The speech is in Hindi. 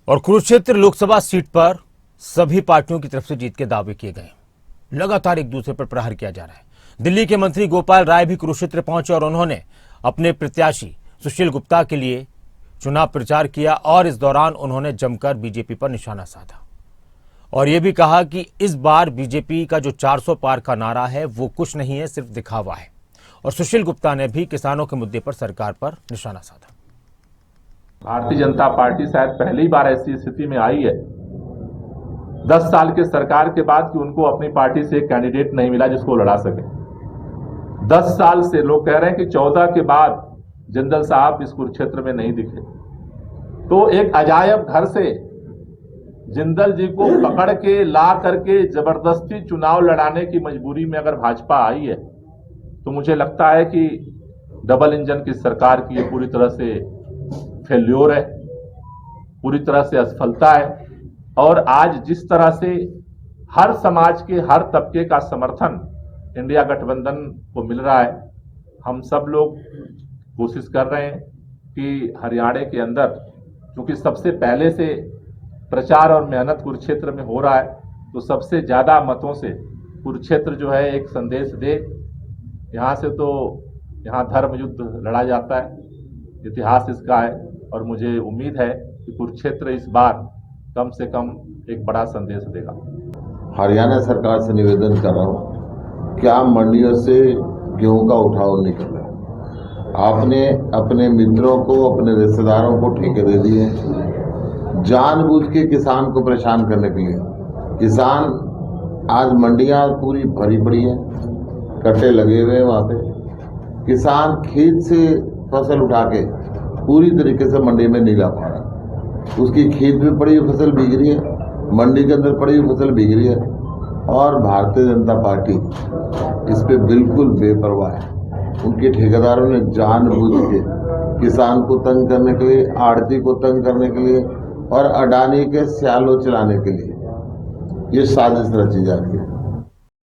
और कुरुक्षेत्र लोकसभा सीट पर सभी पार्टियों की तरफ से जीत के दावे किए गए। लगातार एक दूसरे पर प्रहार किया जा रहा है। दिल्ली के मंत्री गोपाल राय भी कुरुक्षेत्र पहुंचे और उन्होंने अपने प्रत्याशी सुशील गुप्ता के लिए चुनाव प्रचार किया और इस दौरान उन्होंने जमकर बीजेपी पर निशाना साधा और यह भी कहा कि इस बार बीजेपी का जो 400 पार का नारा है वो कुछ नहीं है, सिर्फ दिखावा है। और सुशील गुप्ता ने भी किसानों के मुद्दे पर सरकार पर निशाना साधा। भारतीय जनता पार्टी शायद पहली बार ऐसी स्थिति में आई है 10 साल के सरकार के बाद कि उनको अपनी पार्टी से एक कैंडिडेट नहीं मिला जिसको लड़ा सके। 10 साल से लोग कह रहे हैं कि 14 के बाद जिंदल साहब इस कुरुक्षेत्र में नहीं दिखे। तो एक अजायब घर से जिंदल जी को पकड़ के ला करके जबरदस्ती चुनाव लड़ाने की मजबूरी में अगर भाजपा आई है तो मुझे लगता है कि डबल इंजन की सरकार की ये पूरी तरह से फेल्योर है, पूरी तरह से असफलता है। और आज जिस तरह से हर समाज के हर तबके का समर्थन इंडिया गठबंधन को मिल रहा है, हम सब लोग कोशिश कर रहे हैं कि हरियाणा के अंदर, क्योंकि सबसे पहले से प्रचार और मेहनत कुरुक्षेत्र में हो रहा है, तो सबसे ज्यादा मतों से कुरुक्षेत्र जो है एक संदेश दे। यहाँ से तो यहाँ धर्म युद्ध लड़ा जाता है, इतिहास इसका है और मुझे उम्मीद है कि कुरुक्षेत्र इस बार कम से कम एक बड़ा संदेश देगा। हरियाणा सरकार से निवेदन कर रहा हूँ, क्या मंडियों से गेहूं का उठाव नहीं कर रहा है? आपने अपने मित्रों को, अपने रिश्तेदारों को ठेके दे दिए, जानबूझ के किसान को परेशान करने के लिए। किसान आज मंडियां पूरी भरी पड़ी है, कट्टे लगे हुए हैं वहाँ पे। किसान खेत से फसल उठा के पूरी तरीके से मंडी में नहीं ला पा रहा। उसकी खेत में पड़ी हुई फसल भीग रही है, मंडी के अंदर पड़ी हुई फसल भीग रही है और भारतीय जनता पार्टी इस पे बिल्कुल बेपरवाह है। उनके ठेकेदारों ने जानबूझ के किसान को तंग करने के लिए, आड़ती को तंग करने के लिए और अडानी के स्यालो चलाने के लिए ये साजिश रची जा रही है।